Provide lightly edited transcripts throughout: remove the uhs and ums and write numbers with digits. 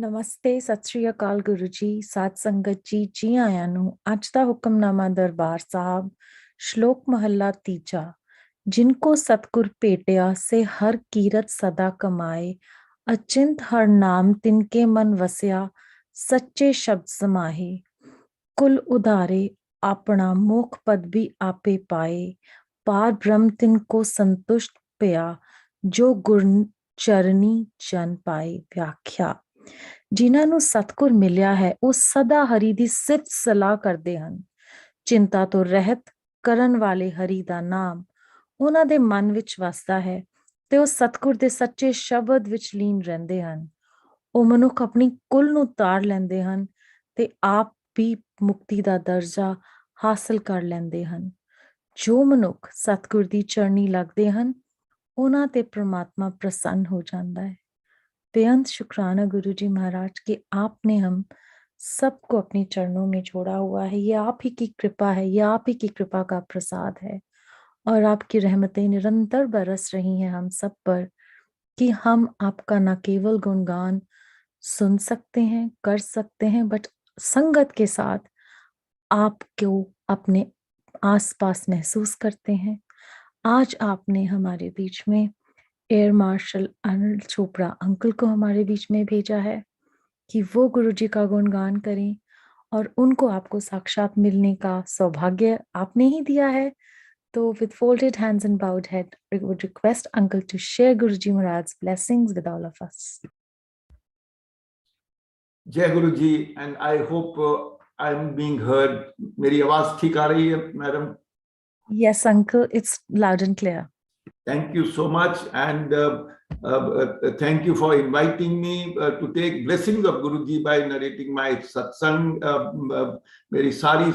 नमस्ते, सत श्री अकाल गुरुजी, सात संगत जी आया ਨੂੰ ਅੱਜ ਦਾ ਹੁਕਮਨਾਮਾ ਦਰਬਾਰ ਸਾਹਿਬ ਸ਼ਲੋਕ ਮਹੱਲਾ ਤੀਜਾ। जिनको सतगुर भेटिया से हर कीरत सदा कमाए, अचिंत हर नाम तिनके मन वसिया, सच्चे शब्द समाहे। कुल उधारे अपना मोख पद भी आपे पाए, पार ब्रह्म तिनको संतुष्ट पिया, जो गुर चरनी जन पाए। व्याख्या। जिन्हां ਨੂੰ ਸਤਗੁਰ ਮਿਲਿਆ ਹੈ ਉਹ ਸਦਾ ਹਰੀ ਦੀ ਸਿਫਤ ਸਲਾਹ ਕਰਦੇ ਹਨ। ਚਿੰਤਾ ਤੋਂ ਰਹਿਤ ਕਰਨ ਵਾਲੇ ਹਰੀ ਦਾ ਨਾਮ ਉਹਨਾਂ ਦੇ ਮਨ ਵਿੱਚ ਵਸਦਾ ਹੈ ਤੇ ਉਹ ਸਤਗੁਰ ਦੇ ਸੱਚੇ ਸ਼ਬਦ ਵਿੱਚ ਲੀਨ ਰਹਿੰਦੇ ਹਨ। ਉਹ ਮਨੁੱਖ ਆਪਣੀ ਕੁੱਲ ਨੂੰ ਤਾੜ ਲੈਂਦੇ ਹਨ ਤੇ ਆਪ ਵੀ ਮੁਕਤੀ ਦਾ ਦਰਜਾ ਹਾਸਲ ਕਰ ਲੈਂਦੇ ਹਨ। ਜੋ ਮਨੁੱਖ ਸਤਗੁਰ ਦੀ ਚਰਨੀ ਲੱਗਦੇ ਹਨ ਉਹਨਾਂ ਤੇ ਪ੍ਰਮਾਤਮਾ ਪ੍ਰਸੰਨ ਹੋ ਜਾਂਦਾ है। बेअंत शुक्राना गुरु जी महाराज कि आपने हम सबको अपने चरणों में जोड़ा हुआ है। ये आप ही की कृपा है, ये आप ही की कृपा का प्रसाद है और आपकी रहमतें निरंतर बरस रही हैं हम सब पर कि हम आपका न केवल गुणगान सुन सकते हैं, कर सकते हैं, बट संगत के साथ आपको अपने आसपास महसूस करते हैं। आज आपने हमारे बीच में air marshal Anil Chopra uncle को हमारे बीच में भेजा है कि वो गुरुजी का गुणगान करें और उनको आपको साक्षात मिलने का सौभाग्य आपने ही दिया है। तो with folded hands and bowed head, I would request uncle to share Guruji Maharaj's blessings with all of us. जय गुरु जी, and I hope I'm being heard. मेरी आवाज ठीक आ रही है madam? Yes uncle, it's loud and clear. Thank you so much, and thank you for inviting me to take blessings of Guruji by narrating my satsang. मेरी सारी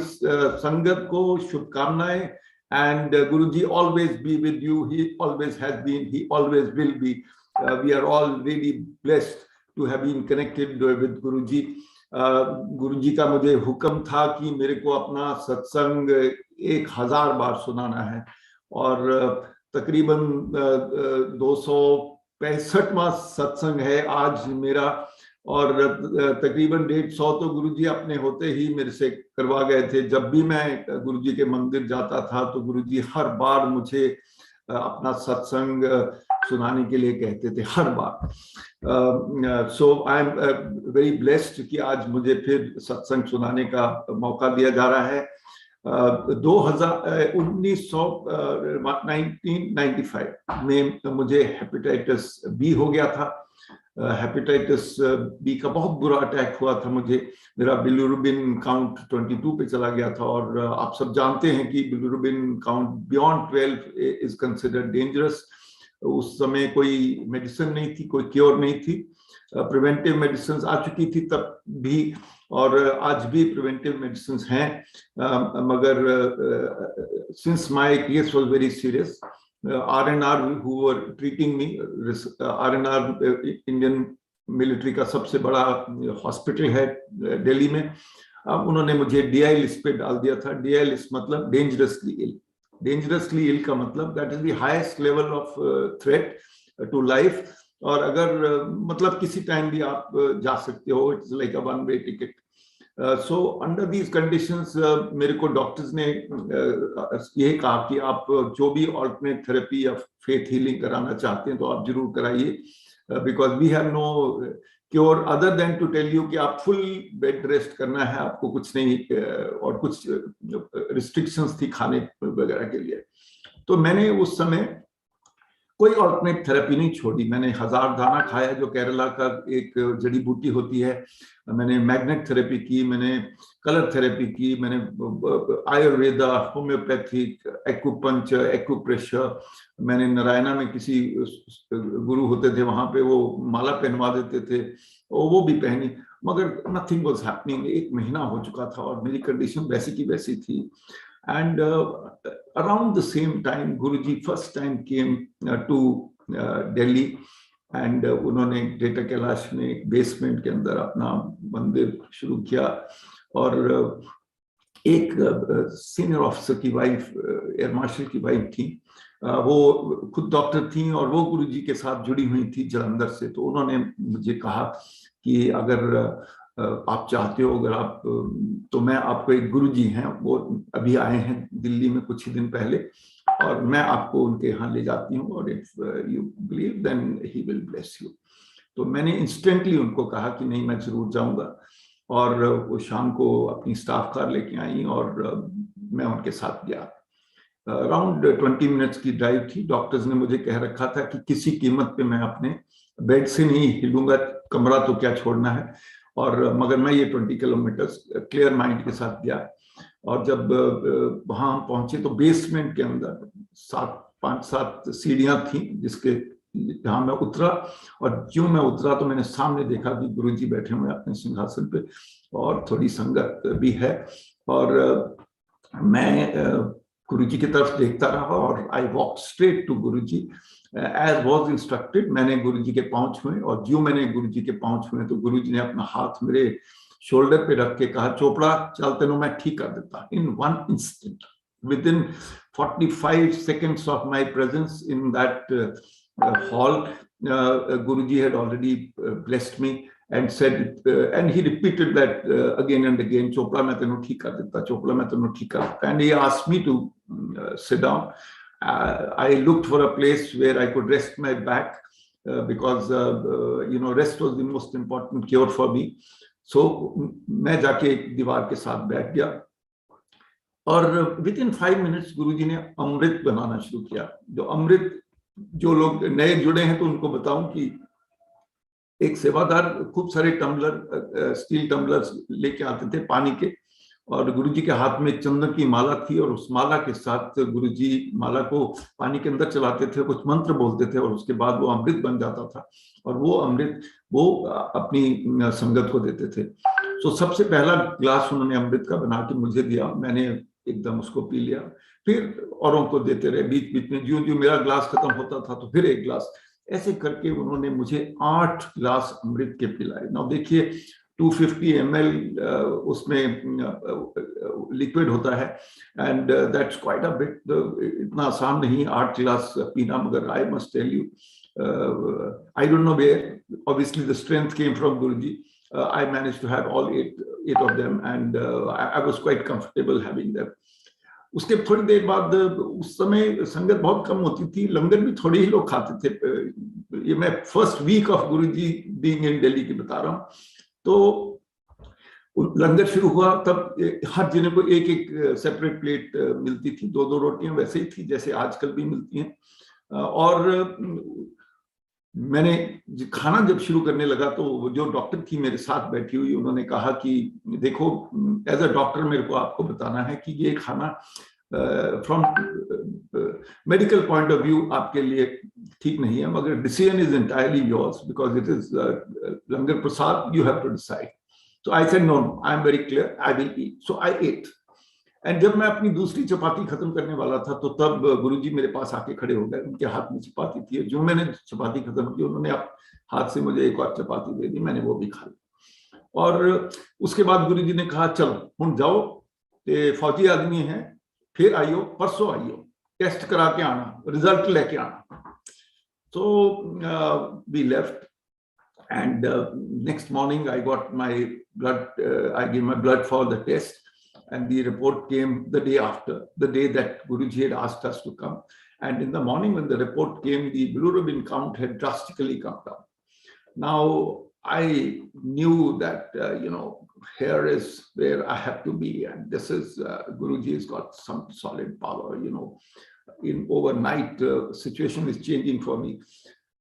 संगत को शुभकामनाएं, and Guruji always be with you. He always has been, he always will be. We are all really blessed to have been connected with Guruji. गुरुजी का मुझे हुक्म था कि मेरे को अपना सत्संग 1000 बार सुनाना है और तकरीबन 265वां सत्संग है आज मेरा और तकरीबन 150 तो गुरुजी अपने होते ही मेरे से करवा गए थे। जब भी मैं गुरुजी के मंदिर जाता था तो गुरुजी हर बार मुझे अपना सत्संग सुनाने के लिए कहते थे, हर बार। सो आई एम वेरी ब्लेस्ड कि आज मुझे फिर सत्संग सुनाने का मौका दिया जा रहा है। 1995 में मुझे हेपेटाइटिस बी हो गया था। हेपेटाइटिस बी का बहुत बुरा अटैक हुआ था मुझे। मेरा बिलिरुबिन काउंट 22 पे चला गया था और आप सब जानते हैं कि bilirubin count beyond 12 is considered dangerous. उस समय कोई मेडिसिन नहीं थी, कोई क्योर नहीं थी। प्रिवेंटिव मेडिसिन आ चुकी थी तब भी और आज भी प्रिवेंटिव मेडिसिन हैं, मगर since my case was very serious, RNR who were treating me, RNR Indian military का सबसे बड़ा हॉस्पिटल है दिल्ली में, उन्होंने मुझे DI लिस्ट पे डाल दिया था। DI लिस्ट मतलब डेंजरसली इल। डेंजरसली इल का मतलब that is the highest level of threat to life, और अगर मतलब किसी टाइम भी आप जा सकते हो, it's like a one way ticket. So under these conditions मेरे को डॉक्टर्स ने यही कहा कि आप जो भी ऑल्टरनेट थेरेपी या फेथ हीलिंग कराना चाहते हैं तो आप जरूर कराइए, because we have no cure other than to tell you कि आप फुल बेड रेस्ट करना है, आपको कुछ नहीं, और कुछ रिस्ट्रिक्शंस थी खाने वगैरह के लिए। तो मैंने उस समय कोई ऑल्टरनेट थेरेपी नहीं छोड़ी। मैंने 1000 दाना खाया जो केरला का एक जड़ी बूटी होती है, मैंने मैग्नेट थेरेपी की, मैंने कलर थेरेपी की, मैंने आयुर्वेदा, होम्योपैथिक, एक्यूपंक्चर, एक्यूप्रेशर, मैंने नारायणा में किसी गुरु होते थे वहां पे वो माला पहनवा देते थे, वो भी पहनी, मगर नथिंग वाज हैपनिंग। 1 महीना हो चुका था और मेरी कंडीशन वैसी की वैसी थी। And around the same time, Guruji first time came to Delhi, and उन्होंने ग्रेटर कैलाश में एक बेसमेंट के अंदर अपना मंदिर शुरू किया और एक सीनियर ऑफिसर की वाइफ, एयर मार्शल की वाइफ थी, वो खुद डॉक्टर थी और वो गुरुजी के साथ जुड़ी हुई थी जलंधर से। तो उन्होंने मुझे कहा कि अगर आप चाहते हो, अगर आप, तो मैं आपको एक गुरुजी हैं, वो अभी आए हैं दिल्ली में कुछ ही दिन पहले, और मैं आपको उनके यहाँ ले जाती हूँ, और if you believe then he will bless you. तो मैंने इंस्टेंटली उनको कहा कि नहीं, मैं जरूर जाऊंगा, और वो शाम को अपनी स्टाफ कार लेके आई और मैं उनके साथ गया। अराउंड 20 मिनट्स की ड्राइव थी। डॉक्टर्स ने मुझे कह रखा था कि किसी कीमत पे मैं अपने बेड से नहीं हिलूंगा, कमरा तो क्या छोड़ना है, और मगर मैं ये 20 किलोमीटर्स क्लियर माइंड के साथ गया। और जब वहां हम पहुंचे तो बेसमेंट के अंदर 5-7 सीढ़ियां थी, जिसके जहां मैं उतरा, और क्यों मैं उतरा तो मैंने सामने देखा कि गुरुजी बैठे हुए अपने सिंहासन पे, और थोड़ी संगत भी है, और मैं गुरुजी की तरफ देखता रहा, और I walk straight to Guruji as was instructed. मैंने गुरुजी के पांव छुए, और जो मैंने गुरुजी के पांव छुए तो गुरुजी ने अपना हाथ मेरे शोल्डर पे रख के कहा, चोपड़ा चल, तेनों मैं ठीक कर देता। In one instant, with in 45 seconds of my presence in that hall, Guruji had already blessed me and said, and he repeated that again and again, Chopra मैं तेनों ठीक कर देता, Chopra मैं तेनों ठीक कर देता. And he asked me to sit down. I looked for a place where I could rest my back because rest was the most important cure for me. So मैं जाके एक दीवार के साथ बैठ गया, और विद इन 5 मिनट्स गुरुजी ने अमृत बनाना शुरू किया। जो अमृत, जो लोग नए जुड़े हैं तो उनको बताऊं कि एक सेवादार खूब सारे टम्बलर, स्टील टम्बलर लेके आते थे पानी के, और गुरुजी के हाथ में चंदन की माला थी, और उस माला के साथ गुरुजी माला को पानी के अंदर चलाते थे, कुछ मंत्र बोलते थे, और उसके बाद वो अमृत बन जाता था, और वो अमृत वो अपनी संगत को देते थे। तो सबसे पहला ग्लास उन्होंने अमृत का बना के मुझे दिया, मैंने एकदम उसको पी लिया, फिर औरों को देते रहे। बीच बीच में जो जो मेरा ग्लास खत्म होता था तो फिर एक ग्लास, ऐसे करके उन्होंने मुझे 8 ग्लास अमृत के पिलाए। ना देखिए 250 ml उसमें लिक्विड होता है, and that's quite a bit, इतना आसान नहीं 8 ग्लास पीना, मगर I must tell you, I don't know where, obviously the strength came from Guruji. I managed to have all eight of them, and I was quite comfortable having them. उसके थोड़ी देर बाद, उस समय संगत बहुत कम होती थी, लंगर भी थोड़े ही लोग खाते थे। ये मैं first week of Guruji being in Delhi की बता रहा हूँ। तो लंगर शुरू हुआ तब हर जने को एक एक सेपरेट प्लेट मिलती थी, 2-2 रोटियां वैसे ही थी जैसे आजकल भी मिलती हैं। और मैंने खाना जब शुरू करने लगा तो जो डॉक्टर थी मेरे साथ बैठी हुई, उन्होंने कहा कि देखो, एज अ डॉक्टर मेरे को आपको बताना है कि ये खाना from medical point of view आपके लिए ठीक नहीं है, मगर decision is entirely yours because it is langar prasad, you have to decide. So I said no, I am very clear, I will eat. So I ate. And जब मैं अपनी दूसरी चपाती खत्म करने वाला था तो तब गुरुजी मेरे पास आके खड़े हो गए, उनके हाथ में चपाती थी, जो मैंने चपाती खत्म की उन्होंने हाथ से मुझे एक और चपाती दे दी, मैंने वो भी खा ली। और उसके बाद गुरुजी ने कहा, चलो हम जाओ, फौजी आदमी हैं, फिर आइयो, परसों आइयो, टेस्ट करा के आना, रिजल्ट लेके आना। तो we left, and next morning I got my blood, I gave my blood for the test, and the report came the day after, the day that Guruji had asked us to come. And in the morning when the report came, the bilirubin count had drastically come down. Now I knew that here is where I have to be, and this is Guruji has got some solid power, in overnight situation is changing for me.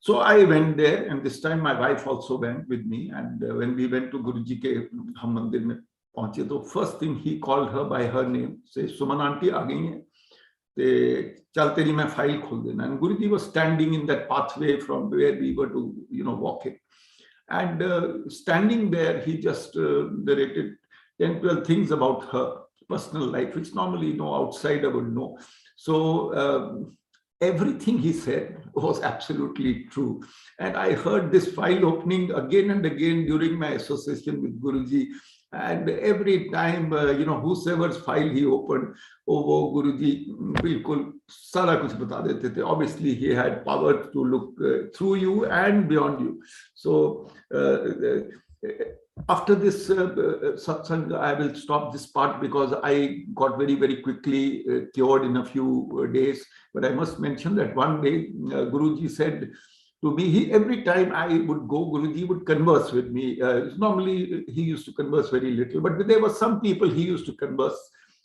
So I went there, and this time my wife also went with me. And when we went to Guruji के हम मंदिर में पहुंचे तो first thing he called her by her name, say Suman aunty आ गई हैं, ते चल तेरी मैं फाइल खोल देना. And Guruji was standing in that pathway from where we were to walking, and standing there he just narrated 10-12 things about her personal life, which normally no outsider would know. So everything he said was absolutely true, and I heard this file opening again and again during my association with Guruji, and every time whosoever's file he opened, वो Guruji बिल्कुल सारा कुछ बता देते थे. Obviously he had power to look through you and beyond you. So after this satsang, I will stop this part because I got very, very quickly cured in a few days. But I must mention that one day Guruji said to me, every time I would go, Guruji would converse with me. Normally he used to converse very little, but there were some people he used to converse.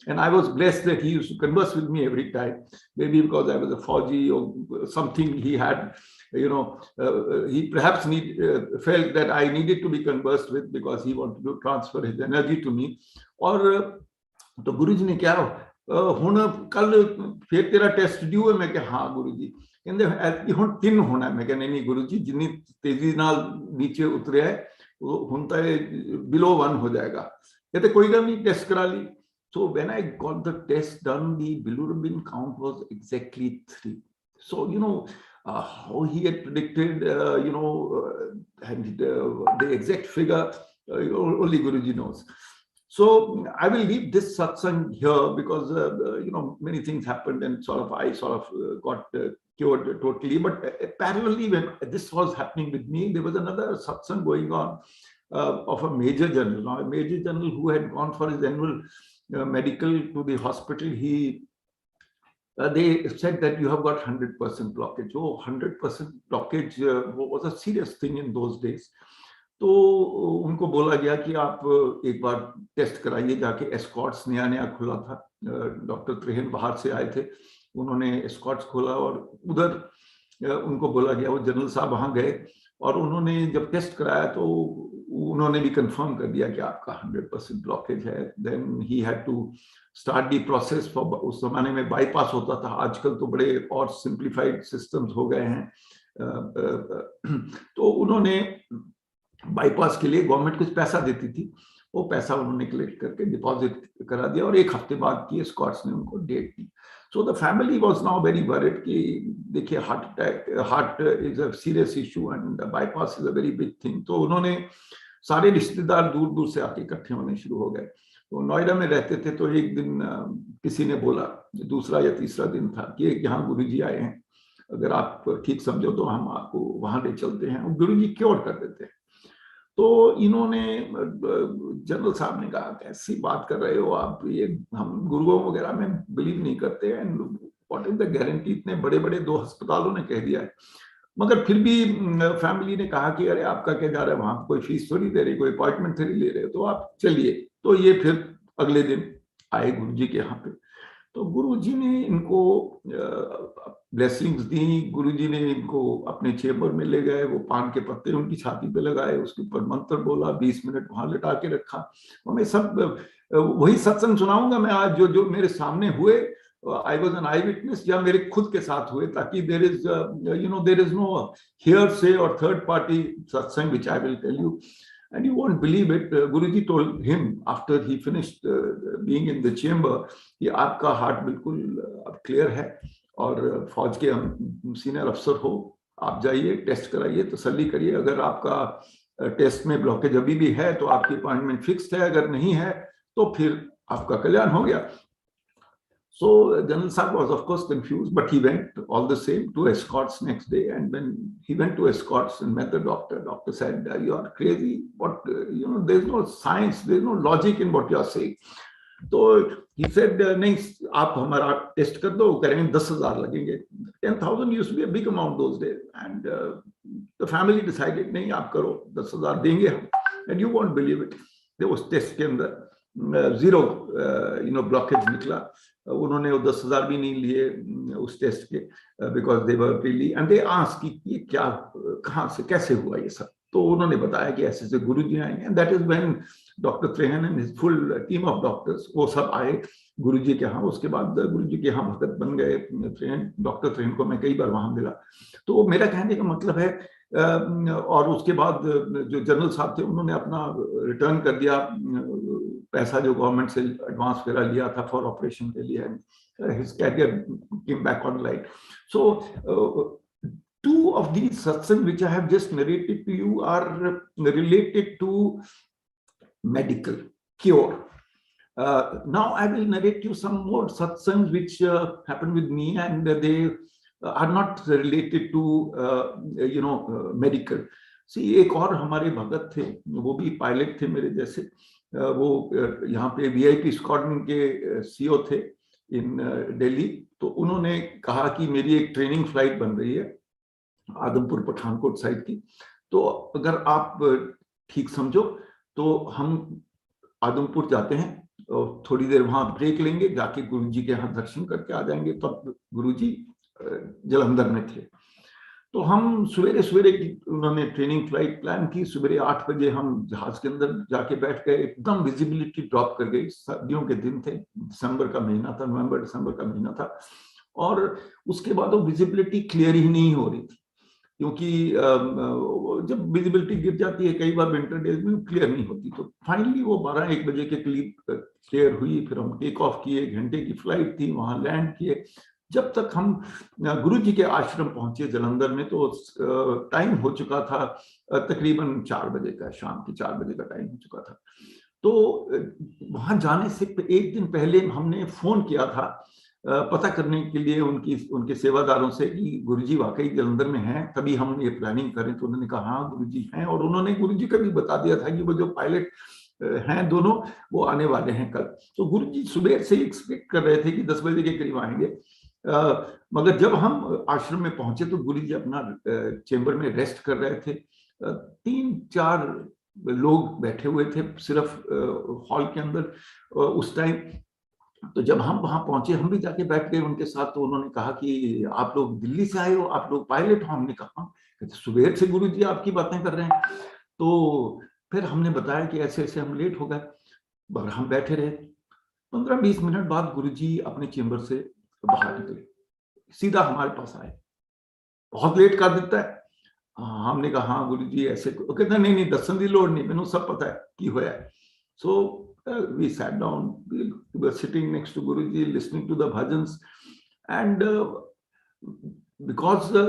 And I was blessed that he used to converse with me every time, maybe because I was a Fauji or something he had, he perhaps felt that I needed to be conversed with because he wanted to transfer his energy to me. और तो गुरुजी ने क्या हुण कल फिर तेरा test due है? मैं कहा हाँ गुरुजी। कहते ऐतकी हुण 3 होना है। मैं कहा नहीं गुरुजी, जिन्नी तेजी नाल नीचे उतरे है हुण तो बिलो 1 हो जाएगा। कहते कोई गल नहीं, टेस्ट करा ली। So when I got the test done, the bilirubin count was exactly 3. So how he had predicted, and the exact figure, only Guruji knows. So I will leave this satsang here because many things happened and I got cured totally. But parallelly, when this was happening with me, there was another satsang going on of a major general. Now, a major general who had gone for his annual medical to the hospital, they said that you have got 100% blockage. Oh, 100% blockage was a serious thing in those days. तो उनको बोला गया कि आप एक बार test कराइए जाके। Escorts नया खुला था, डॉक्टर त्रेहन बाहर से आए थे, उन्होंने एस्कॉट्स खोला और उधर उनको बोला गया। वो जनरल साहब वहां गए और उन्होंने जब टेस्ट कराया तो उन्होंने भी कंफर्म कर दिया कि आपका 100% ब्लॉकेज है। Then he had to start the process for, उस जमाने में बाईपास होता था, आजकल तो बड़े और सिंप्लीफाइड सिस्टम्स हो गए हैं। तो उन्होंने बाईपास के लिए गवर्नमेंट कुछ पैसा देती थी, वो पैसा उन्होंने कलेक्ट करके डिपॉजिट करा दिया और 1 हफ्ते बाद की स्कॉट्स ने उनको डेट दी। So the family was now very worried कि देखिए heart is a serious issue and bypass is a very big thing. तो उन्होंने सारे रिश्तेदार दूर दूर से आके इकट्ठे होने शुरू हो गए। तो नोएडा में रहते थे, तो एक दिन किसी ने बोला, दूसरा या तीसरा दिन था, कि यहाँ गुरुजी आए हैं, अगर आप ठीक समझो तो हम आपको वहां ले चलते हैं, गुरुजी क्योर कर देते हैं। तो इन्होंने, जनरल साहब ने कहा कैसी बात कर रहे हो आप, ये हम गुरुओं वगैरह में बिलीव नहीं करते हैं, व्हाट इज द गारंटी, इतने बड़े बड़े 2 अस्पतालों ने कह दिया है। मगर फिर भी फैमिली ने कहा कि अरे आपका क्या जा रहा है, वहां कोई फीस थोड़ी दे रही, कोई अपॉइंटमेंट थोड़ी ले रहे हो, तो आप चलिए। तो ये फिर अगले दिन आए गुरुजी के यहाँ पे। तो गुरुजी ने इनको ब्लेसिंग्स दी, गुरुजी ने इनको अपने चेम्बर में ले गए, वो पान के पत्ते उनकी छाती पे लगाए, उसके ऊपर मंत्र बोला, 20 मिनट वहां लिटा के रखा। और मैं सब वही सत्संग सुनाऊंगा मैं आज जो मेरे सामने हुए, I was an eye witness, या मेरे खुद के साथ हुए, ताकि देर इज नो हियरसे और third party satsang which I will tell you. And you won't believe it, Guruji told him after he finished being in the chamber कि आपका हार्ट बिल्कुल अब क्लियर है और फौज के हम सीनियर अफसर हो, आप जाइए टेस्ट कराइए, तसल्ली करिए, अगर आपका टेस्ट में ब्लॉकेज अभी भी है तो आपकी अपॉइंटमेंट फिक्स्ड है, अगर नहीं है तो फिर आपका कल्याण हो गया। So General Saab was of course confused, but he went all the same to escorts next day. And when he went to escorts and met the doctor, doctor said, "You are crazy. What? There's no science. There's no logic in what you are saying." So he said, "नहीं, आप हमारा test कर दो, करेंगे 10,000 लगेंगे." 10,000 used to be a big amount those days, and the family decided, नहीं आप करो, 10,000 देंगे हम, and you won't believe it. There was test के अंदर 0 ब्लॉकेज निकला। उन्होंने वो 10,000 भी नहीं लिए उस टेस्ट के, because they were really, and they asked कि ये क्या, कहाँ से, कैसे हुआ ये सब। तो उन्होंने बताया कि ऐसे से गुरुजी आएंगे, and that is when doctor Trehan and his full team of doctors वो सब आए गुरुजी के यहाँ। उसके बाद गुरुजी के यहाँ भगत बन गए त्रेहन। डॉक्टर त्रेहन को मैं कई बार वहां मिला। तो मेरा कहने का मतलब है, और उसके बाद जो जनरल साहब थे उन्होंने अपना रिटर्न कर दिया पैसा जो गवर्नमेंट से एडवांस वगैरह लिया था फॉर ऑपरेशन के लिए, his career came back on light. So 2 of these satsangs which I have just narrated to you are related to medical cure. Now I will narrate you some more satsangs which happened with me, and they are not related to medical. सी एक और हमारे भगत थे, वो भी pilot थे मेरे जैसे, वो यहाँ पे वीआईपी स्क्वाड्रन के सीओ थे इन दिल्ली। तो उन्होंने कहा कि मेरी एक ट्रेनिंग फ्लाइट बन रही है आदमपुर पठानकोट साइड की, तो अगर आप ठीक समझो तो हम आदमपुर जाते हैं और थोड़ी देर वहां ब्रेक लेंगे, जाके गुरुजी के यहाँ दर्शन करके आ जाएंगे। तब गुरुजी जलंधर में थे। तो हम सवेरे सवेरे की उन्होंने ट्रेनिंग फ्लाइट प्लान की, सवेरे 8 बजे हम जहाज के अंदर जाके बैठ गए, एकदम विजिबिलिटी ड्रॉप कर गई। सर्दियों के दिन थे, दिसंबर का महीना था, नवंबर दिसंबर का महीना था, और उसके बाद वो विजिबिलिटी क्लियर ही नहीं हो रही थी, क्योंकि जब विजिबिलिटी गिर जाती है कई बार विंटर डेज में क्लियर नहीं होती। तो फाइनली वो 12-1 बजे के करीब क्लियर हुई। फिर हम टेक ऑफ किए, घंटे की फ्लाइट थी, वहां लैंड किए। जब तक हम गुरुजी के आश्रम पहुंचे जलंधर में तो टाइम हो चुका था तकरीबन 4 बजे का, शाम के 4 बजे का टाइम हो चुका था। तो वहां जाने से एक दिन पहले हमने फोन किया था पता करने के लिए उनके सेवादारों से कि गुरुजी वाकई जलंधर में हैं, तभी हम ये प्लानिंग करें। तो उन्होंने कहा हाँ गुरुजी हैं, और उन्होंने गुरुजी का भी बता दिया था कि वो जो पायलट हैं दोनों, वो आने वाले हैं कल। तो गुरुजी सुबह से एक्सपेक्ट कर रहे थे कि 10 बजे के करीब आएंगे। मगर जब हम आश्रम में पहुंचे तो गुरुजी अपना चेंबर में रेस्ट कर रहे थे। 3-4 लोग बैठे हुए थे सिर्फ हॉल के अंदर उस टाइम। तो जब हम वहां पहुंचे, हम भी जाके बैठ गए उनके साथ। तो उन्होंने कहा कि आप लोग दिल्ली से आए हो, आप लोग पायलट हो? हमने कहा सुबह से गुरुजी आपकी बातें कर रहे हैं। तो फिर हमने बताया कि ऐसे ऐसे हम लेट हो गए, मगर हम बैठे रहे। 15-20 मिनट बाद गुरुजी अपने चेंबर से बाहर निकले, सीधा हमारे पास आए। बहुत लेट कर देता है। हमने कहा हाँ गुरुजी ऐसे, कहते नहीं नहीं दसन की लोड़ नहीं, मैंने सब पता है की होया है। So we sat down, we were sitting next to Guruji, listening to the bhajans, and because the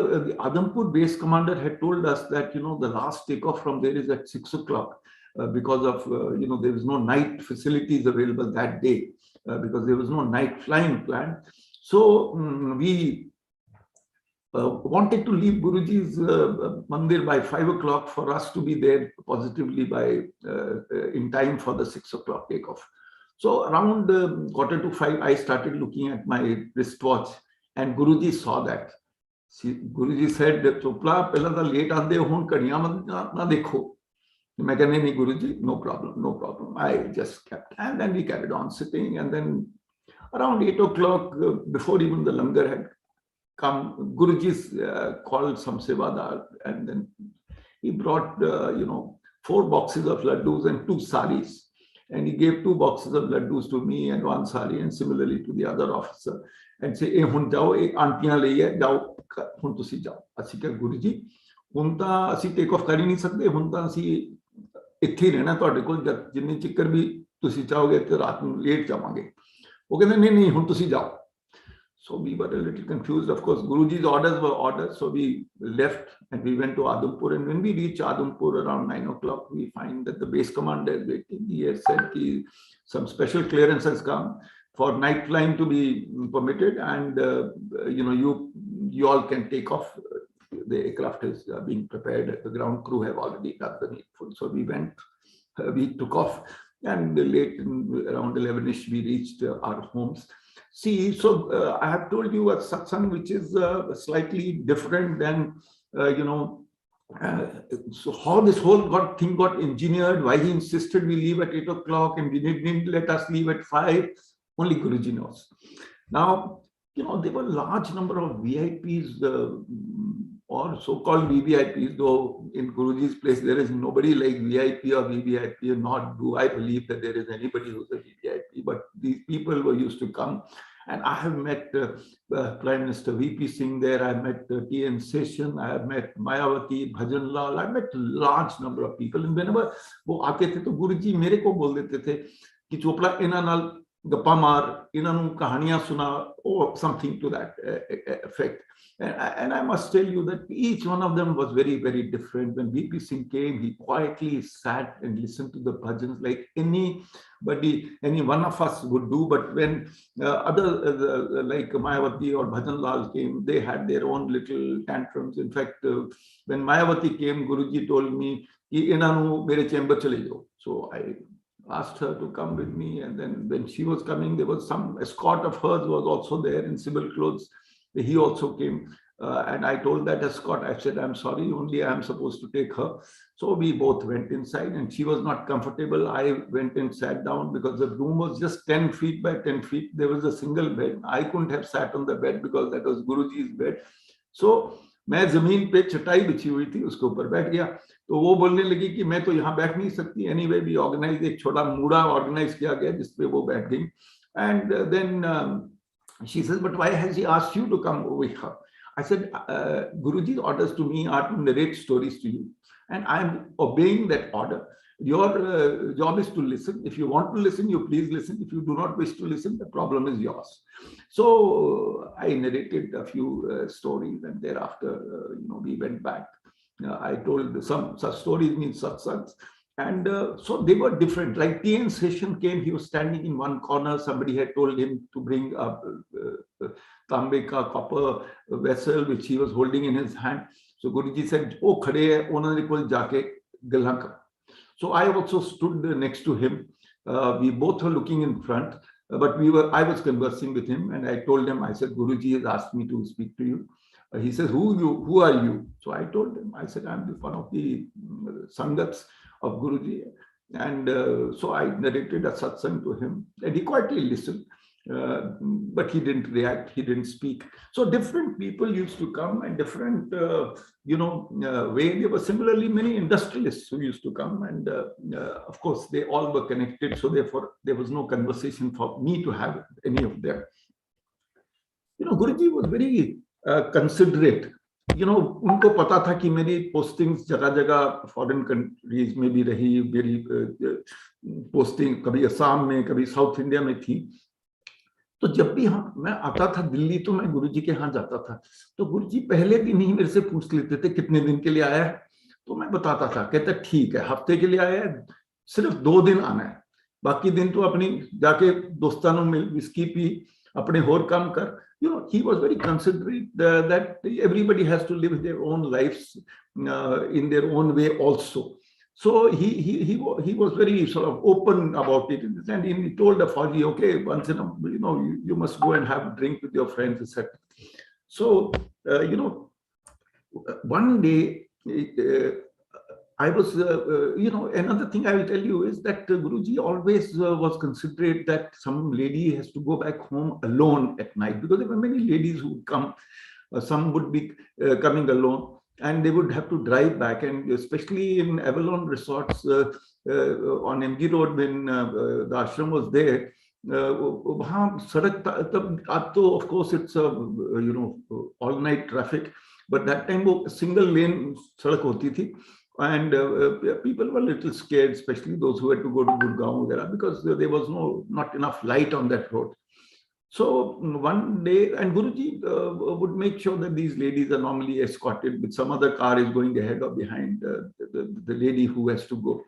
Adampur base commander had told us that the last takeoff from there is at 6 o'clock, because of there was no night facilities available that day, because there was no night flying plan. So we wanted to leave Guruji's mandir by 5 o'clock for us to be there positively by in time for the 6 o'clock takeoff. So around 4:45, I started looking at my wristwatch, and Guruji saw that. Guruji said, "Chopra, pehla ta late aande ho, hun kadiyan na dekho." मैं कहने नहीं गुरुजी, no problem. I just kept, and then we carried on sitting, and then around 8 o'clock, before even the langar had come, Guruji's called some sevadar, and then he brought 4 boxes of laddus and 2 saris, and he gave 2 boxes of laddus to me and 1 sari, and similarly to the other officer, and say eh hun jao, eh auntiyan lai hai, jao hun tusi jao। ਅਸੀਂ ਕਿਹਾ ਗੁਰੂਜੀ ਹੁਣ ਤਾਂ ਅਸੀਂ take off ਕਰ ਹੀ ਨਹੀਂ ਸਕਦੇ, ਹੁਣ ਤਾਂ ਅਸੀਂ ਇੱਥੇ ਹੀ ਰਹਿਣਾ ਤੁਹਾਡੇ ਕੋਲ, ਜਿੰਨੇ ਚਿੱਕਰ ਵੀ ਤੁਸੀਂ ਚਾਹੋਗੇ ਤੇ ਰਾਤ ਨੂੰ ਲੇਟ ਜਾਵਾਂਗੇ। ਉਹ ਕਹਿੰਦੇ ਨਹੀਂ ਨਹੀਂ ਹੁਣ ਤੁਸੀਂ ਜਾਓ। So we were a little confused. Of course, Guruji's orders were orders. So we left and we went to Adampur. And when we reached Adampur around 9 o'clock, we find that the base commander is waiting. He has said that some special clearance has come for night flying to be permitted, and you all can take off. The aircraft is being prepared. The ground crew have already done the needful. So we went, we took off, and late around 11ish we reached our homes. See, so I have told you a satsang which is slightly different than so how this whole thing got engineered, why he insisted we leave at 8 o'clock and we didn't let us leave at 5, only Guruji knows. Now there were large number of VIPs or so-called VVIPs, though in Guruji's place there is nobody like VIP or VVIP, nor do I believe that there is anybody who's a VVIP, but these people were used to come. And I have met Prime Minister VP Singh there, I met TN Session, I have met Mayawati, Bhajan Lal, I met large number of people. And whenever वो आते थे तो गुरुजी मेरे को बोल देते थे कि चोपड़ा इन्हां नाल गप्पा मार, इन्होंने कहानियां सुना, or something to that effect. And I must tell you that each one of them was very, very different. When VP Singh came, he quietly sat and listened to the bhajans like any one of us would do. But when other like Mayawati or Bhajan Lal came, they had their own little tantrums. In fact, when Mayawati came, Guruji told me, "Ki inanu mere chamber chale jao." So I asked her to come with me, and then when she was coming, there was some escort of hers was also there in civil clothes. He also came, and I told that escort, I said, "I'm sorry, only I am supposed to take her." So we both went inside, and she was not comfortable. I went and sat down because the room was just 10 feet by 10 feet. There was a single bed. I couldn't have sat on the bed because that was Guruji's bed. So मैं जमीन पे चटाई बिछी हुई थी, उसके ऊपर बैठ गया. तो वो बोलने लगी कि मैं तो यहाँ बैठ नहीं सकती. एनीवे वी ऑर्गेनाइज, एक छोटा मूड़ा ऑर्गेनाइज किया गया जिसपे वो बैठ गई. And then she says, "But why has he asked you to come over here?" I said, "Guruji's orders to me are to narrate stories to you, and I'm obeying that order. Your job is to listen. If you want to listen, you please listen. If you do not wish to listen, the problem is yours." So I narrated a few stories, and thereafter, we went back. I told some such stories means satsangs. And so they were different. Like TN Session came, he was standing in one corner. Somebody had told him to bring a tambe ka copper vessel, which he was holding in his hand. So Guruji said, "Oh, khade hai, unhone kol jaake gallan kar." So I also stood next to him. We both were looking in front, but I was conversing with him, and I told him, I said, "Guruji has asked me to speak to you." He says, "Who are you?" So I told him, I said, "I'm one of the Sangats of Guruji." And so I narrated a satsang to him, and he quietly listened, but he didn't react, he didn't speak. So different people used to come, and different way. There were similarly many industrialists who used to come, and of course they all were connected, so therefore there was no conversation for me to have any of them. Guruji was very considerate. उनको पता था कि मेरी postings जगह जगह foreign countries में भी रही. मेरी पोस्टिंग कभी असम में, कभी साउथ इंडिया में थी. तो जब भी मैं आता था दिल्ली, तो मैं गुरुजी के यहाँ जाता था. तो गुरुजी पहले दिन ही मेरे से पूछ लेते थे, "कितने दिन के लिए आया है?" तो मैं बताता था. कहते, "ठीक है, हफ्ते के लिए आया है, सिर्फ 2 दिन आना है, बाकी दिन तो अपनी जाके दोस्तानों में विस्की पी, अपने होर काम कर." He was very considerate that everybody has to live their own lives in their own way also. So he was very sort of open about it, and he told the Fauji, "Okay, once in a you must go and have a drink with your friends, etc." So one day. I was, another thing I will tell you is that Guruji always was considerate that some lady has to go back home alone at night, because there were many ladies who would come. Some would be coming alone, and they would have to drive back. And especially in Avalon resorts on MG Road, when the ashram was there, of course it's all night traffic, but that time single lane sadak hoti thi. And people were a little scared, especially those who had to go to Gurgaon, because there was not enough light on that road. So one day, and Guruji would make sure that these ladies are normally escorted with some other car is going ahead or behind the lady who has to go.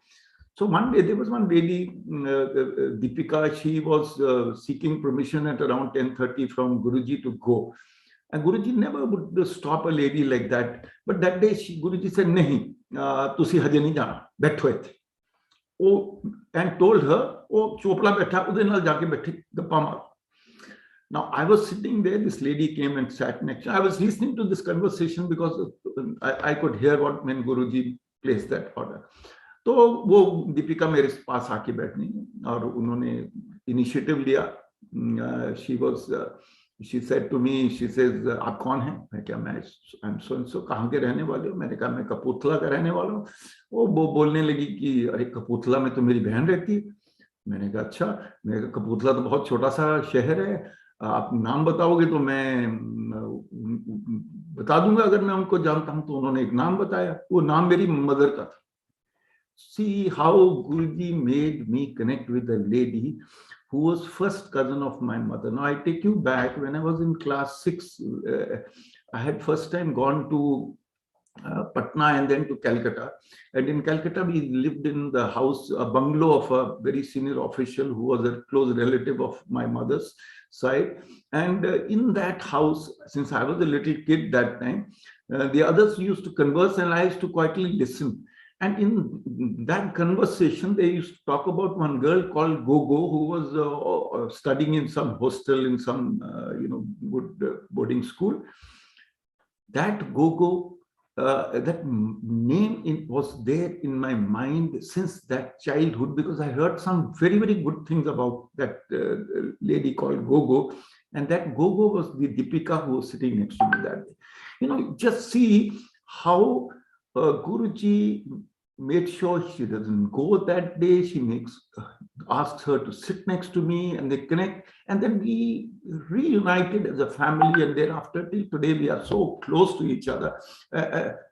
So one day there was one lady, Deepika. She was seeking permission at around 10:30 from Guruji to go. And Guruji never would stop a lady like that. But that day Guruji said, "Nahi, tusi haje nahi jana, baitho itthe." And told her, "Oh, Chopra baitha, ude nal jaake baithe, gappa maro." Now I was sitting there, this lady came and sat next. I was listening to this conversation because I could hear when Guruji placed that order. तो वो दीपिका मेरे पास आके बैठनी और उन्होंने initiative लिया. She said to me, she says, "आप कौन हैं?" मैं क्या, I'm so and so. "कहाँ के रहने वाले हो?" मैंने कहा, "मैं कपूरथला का रहने वाला हूँ." वो बोलने लगी कि, "अरे, कपूरथला में तो मेरी बहन रहती है." मैंने कहा, "अच्छा." मैंने कहा, "कपूरथला तो बहुत छोटा सा शहर है, आप नाम बताओगे तो मैं बता दूंगा अगर मैं उनको जानता हूँ." तो उन्होंने एक नाम बताया, वो नाम मेरी मदर का था. See how Guruji made me connect with a lady who was first cousin of my mother. Now I take you back when I was in class 6. I had first time gone to Patna and then to Calcutta. And in Calcutta, we lived in the house, a bungalow of a very senior official who was a close relative of my mother's side. And in that house, since I was a little kid that time, the others used to converse and I used to quietly listen. And in that conversation, they used to talk about one girl called Gogo, who was studying in some hostel in some, good boarding school. That Gogo, that name was there in my mind since that childhood, because I heard some very, very good things about that lady called Gogo. And that Gogo was the Deepika who was sitting next to me that day. Just see how Guruji made sure she doesn't go that day. She asks her to sit next to me and they connect. And then we reunited as a family. And thereafter, till today, we are so close to each other.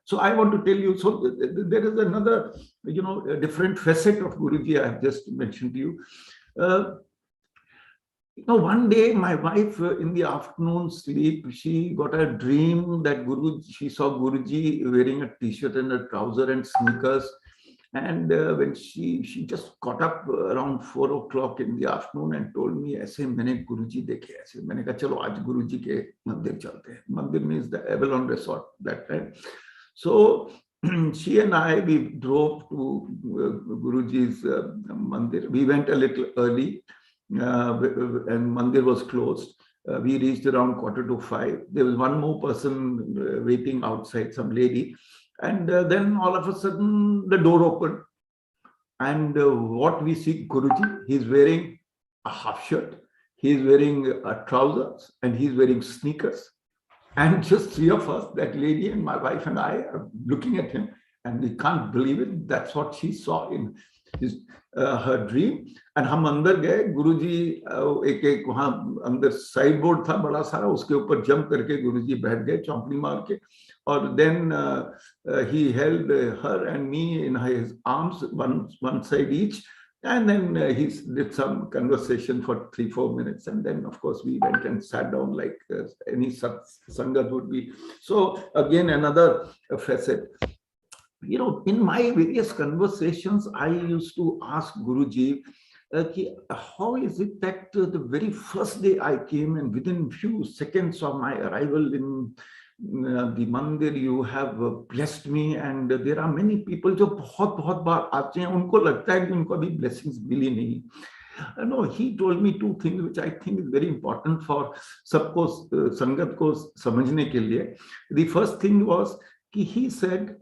So I want to tell you, so there is another, a different facet of Guruji I have just mentioned to you. One day my wife in the afternoon sleep, she got a dream that she saw Guruji wearing a t-shirt and a trouser and sneakers. And when she just got up around 4 o'clock in the afternoon and told me, ऐसे मैंने गुरुजी देखे ऐसे. मैंने कहा चलो आज गुरुजी के मंदिर चलते हैं. Mandir means the Avalon Resort that time. So she and I, we drove to Guruji's mandir. We went a little early. And Mandir was closed. We reached around 4:45. There was one more person waiting outside, some lady. And then all of a sudden, the door opened. And what we see, Guruji, he's wearing a half shirt. He's wearing a trousers and he's wearing sneakers. And just three of us, that lady and my wife and I, are looking at him. And we can't believe it. That's what she saw in her dream. And हम अंदर गए. गुरुजी एक वहां अंदर side board था बड़ा सारा, उसके ऊपर जंप करके गुरुजी बैठ गए चौंपड़ी मार के. और then he held her and me in his arms, one side each. And then he did some conversation for 3-4 minutes. And then, of course, we went and sat down like any Sangat would be. So again, another facet. In my various conversations, I used to ask Guruji, how is it that the very first day I came and within few seconds of my arrival in the mandir, you have blessed me, and there are many people जो बहुत बार आते हैं, उनको लगता है कि उनको अभी blessings मिली नहीं. No, he told me two things which I think is very important for सबको संगत को समझने के लिए. The first thing was कि he said,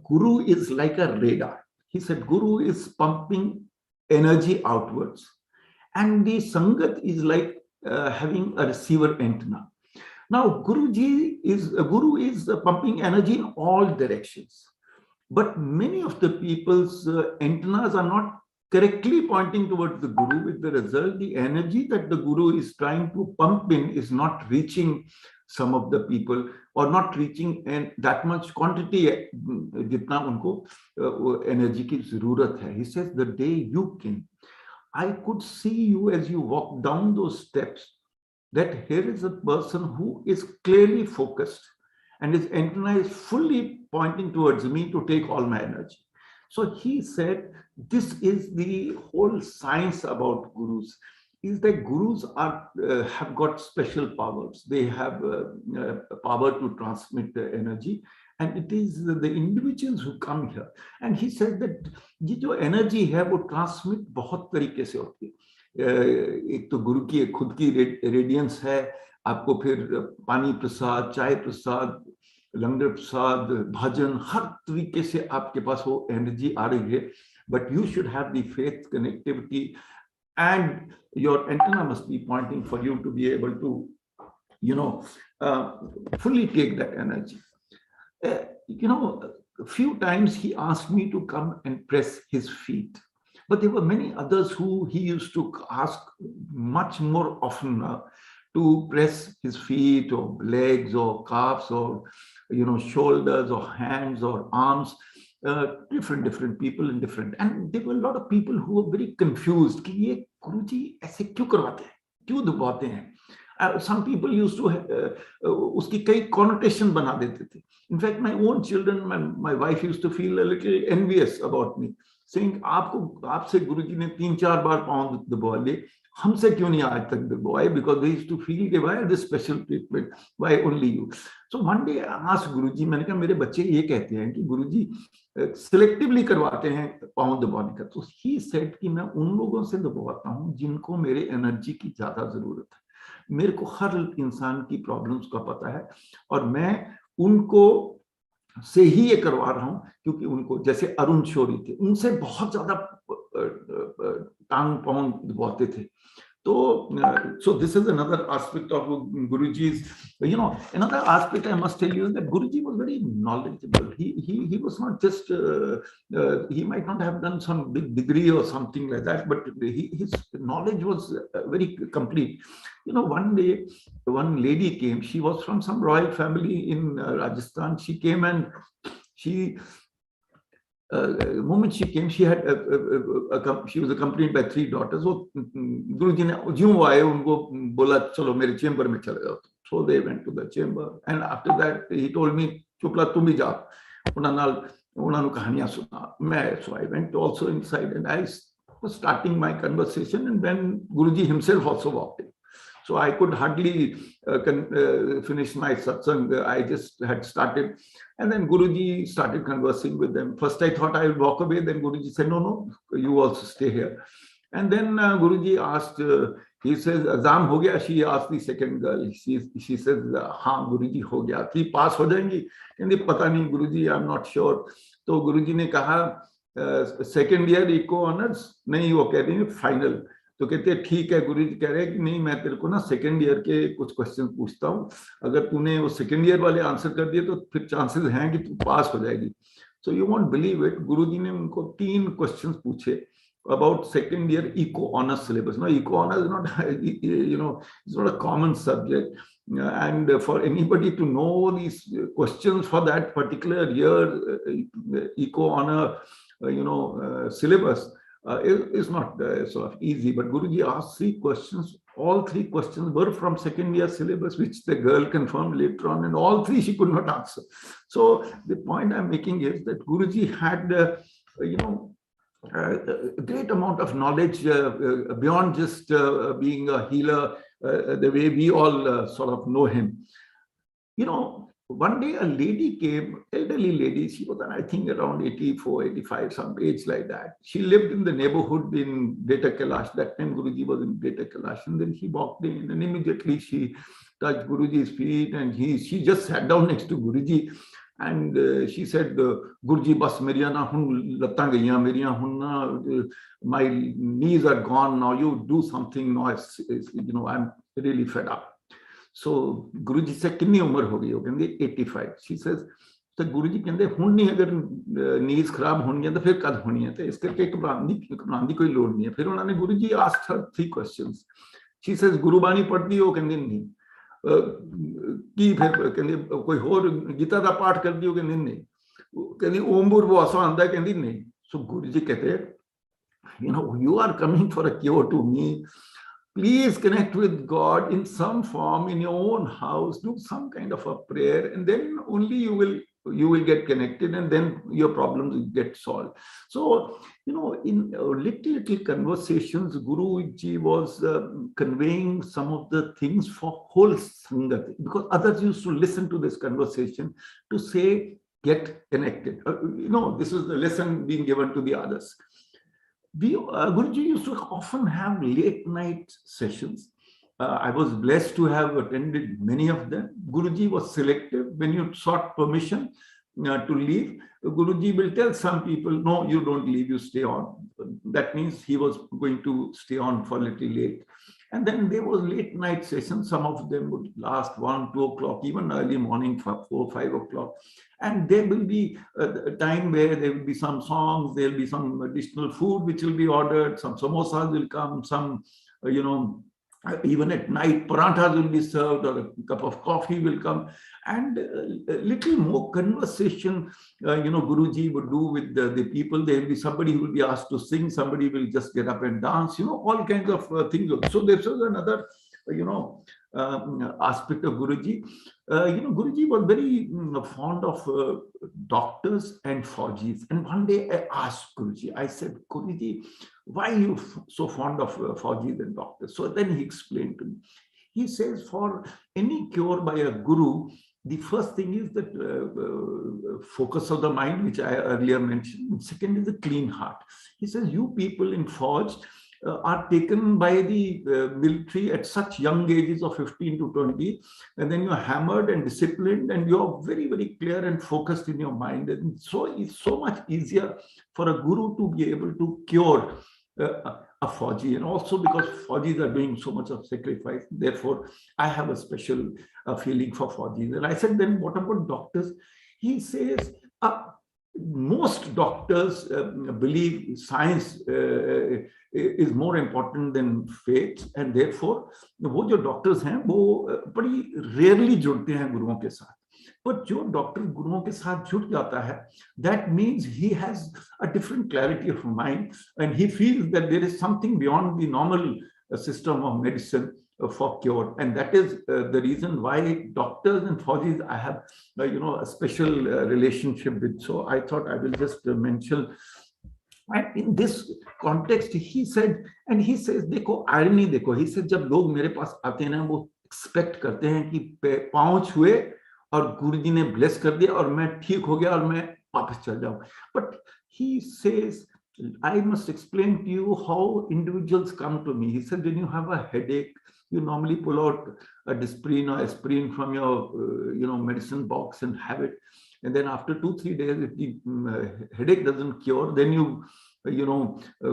Guru is like a radar. He said, Guru is pumping energy outwards. And the Sangat is like having a receiver antenna. Now, Guru is pumping energy in all directions. But many of the people's antennas are not correctly pointing towards the Guru. With the result, the energy that the Guru is trying to pump in is not reaching some of the people, or not reaching that much quantity जितना उनको energy की जरूरत है. He says, the day you came, I could see you as you walk down those steps, that here is a person who is clearly focused and his antenna is fully pointing towards me to take all my energy. So he said, this is the whole science about Gurus. Is that Gurus have got special powers. They have power to transmit the energy, and it is the individuals who come here. And he said that ये जो energy है वो transmit बहुत तरीके से होती है. एक तो गुरु की खुद की radiance है, आपको फिर पानी प्रसाद, चाय प्रसाद, लंगर प्रसाद, भजन, हर तरीके से आपके पास वो energy आ रही है. But you should have the faith connectivity, and your antenna must be pointing for you to be able to, fully take that energy. A few times he asked me to come and press his feet, but there were many others who he used to ask much more often to press his feet or legs or calves or, shoulders or hands or arms. different people and different, and there were a lot of people who were very confused कि ये गुरुजी ऐसे क्यों करवाते हैं, क्यों दबाते हैं. Some people used to उसकी कई connotation बना देते थे. In fact, my own children, my wife used to feel a little envious about me, saying आपसे गुरुजी ने 3-4 बार पाँव दबा लिए, हमसे क्यों नहीं आज तक दबाए, because they used to feel why this special treatment, why only you. So one day I asked गुरुजी, मैंने कहा मेरे बच्चे ये कहते हैं कि गुरुजी सिलेक्टिवली करवाते हैं पाँव दबाने का. तो he said कि मैं उन लोगों से दबाता हूँ जिनको मेरे एनर्जी की ज्यादा जरूरत है. मेरे को हर इंसान की प्रॉब्लम्स का पता है और मैं उनको से ही ये करवा रहा हूं, क्योंकि उनको, जैसे अरुण शौरी थे, उनसे बहुत ज्यादा टांग पांव दबाते थे. So this is another aspect of Guruji's. Another aspect I must tell you is that Guruji was very knowledgeable. He was not just he might not have done some big degree or something like that, but his knowledge was very complete. One day one lady came. She was from some royal family in Rajasthan. She came and she. The moment she came, she had she was accompanied by 3 daughters. So Guruji ne jyun aaye unko bola chalo mere chamber mein chale jao. So they went to the chamber, and after that he told me, Chopra tum hi ja, unna nu kahaniyan suna. So I went also inside and I was starting my conversation, and then Guruji himself also walked in. So I could hardly finish my satsang. I just had started, and then Guruji started conversing with them. First I thought I would walk away, then Guruji said, no, you also stay here. And then Guruji asked, he says, Azam ho gaya? She asked the second girl. She says, हाँ Guruji ho gaya. कि पास हो जाएंगी? कहती पता नहीं Guruji, I'm not sure. तो Guruji ने कहा second year eco honors? नहीं, वो कह रही है final. तो कहते हैं ठीक है, गुरुजी कह रहे हैं कि नहीं, मैं तेरे को ना सेकेंड ईयर के कुछ क्वेश्चन पूछता हूँ, अगर तूने वो सेकेंड ईयर वाले आंसर कर दिए तो फिर चांसेस हैं कि तू पास हो जाएगी. So you won't believe it, Guruji ने उनको 3 क्वेश्चंस पूछे about second year eco honors syllabus. Now eco honors is not it's not a common subject, and for anybody to know these questions for that particular year eco honor syllabus is not sort of easy. But Guruji asked 3 questions. All 3 questions were from second year syllabus, which the girl confirmed later on, and all 3 she could not answer. So the point I'm making is that Guruji had a great amount of knowledge beyond just being a healer the way we all sort of know him. One day a lady came, elderly lady, she was I think around 84, 85, some age like that. She lived in the neighborhood in Greater Kailash. That time Guruji was in Greater Kailash, and then she walked in and immediately she touched Guruji's feet, and she just sat down next to Guruji, and she said, Guruji bas meriya na hun lattan gayiyan meriya hun na, my knees are gone now, you do something now, I'm really fed up. So Guruji said, कितनी उम्र हो गई हो? कहंदे 85. She says, तो गुरुजी कहंदे हुण नहीं, अगर नीज खराब होनी है तो फिर कद होनी है, तो इस करके घबराने की कोई लोड़ नहीं है. फिर उन्होंने गुरुजी asked her 3 questions. She says, Gurbani पढ़ती हो? कहंदे नहीं. की फिर कहंदे कोई और गीता का पाठ कर दियो? कहंदे नहीं. कहंदे ओम भूर्भुवः आंदा है? कहंदी नहीं. So गुरुजी कहते, you are coming for a cure to me. Please connect with God in some form in your own house. Do some kind of a prayer, and then only you will get connected, and then your problems will get solved. So, in little conversations, Guruji was conveying some of the things for whole Sangat, because others used to listen to this conversation to say, get connected. This is the lesson being given to the others. Guruji used to often have late night sessions. I was blessed to have attended many of them. Guruji was selective. When you sought permission to leave, Guruji will tell some people, no, you don't leave, you stay on. That means he was going to stay on for a little late. And then there was late night sessions. Some of them would last 1, 2 o'clock, even early morning, 4, 5 o'clock. And there will be a time where there will be some songs, there will be some additional food which will be ordered, some samosas will come, some, Even at night, paranthas will be served, or a cup of coffee will come, and a little more conversation, Guruji would do with the people. There will be somebody who will be asked to sing, somebody will just get up and dance, all kinds of things. So this was another, aspect of Guruji. Guruji was very fond of doctors and Faujis. And one day I asked Guruji, I said, Guruji, why are you so fond of Faujis and doctors? So then he explained to me. He says, for any cure by a guru, the first thing is that focus of the mind, which I earlier mentioned. Second is a clean heart. He says, you people in Fauj are taken by the military at such young ages of 15 to 20, and then you're hammered and disciplined, and you're very, very clear and focused in your mind. And so it's so much easier for a guru to be able to cure a Fauji, and also because Faujis are doing so much of sacrifice, therefore I have a special feeling for Faujis. And I said, then what about doctors? He says, most doctors believe science is more important than faith, and therefore वो जो doctors हैं वो बड़ी rarely जुड़ते हैं गुरुओं के साथ. But जो डॉक्टर गुरुओं के साथ जुड़ जाता है, that means he has a different clarity of mind, and he feels that there is something beyond the normal system of medicine for cure. And that is the reason why doctors and Faujis I have a special relationship with. So I thought I will just mention. And in this context, he said, and he says, देखो irony देखो, he said, जब लोग मेरे पास आते हैं ना, वो expect करते हैं कि पाँव छुए और गुरुजी ने bless कर दिया और मैं ठीक हो गया और मैं वापस चल जाऊं. But he says, I must explain to you how individuals come to me. He said, when you have a headache, you normally pull out a disprin or aspirin from your medicine box and have it. And then after 2-3 days, if the headache doesn't cure, then you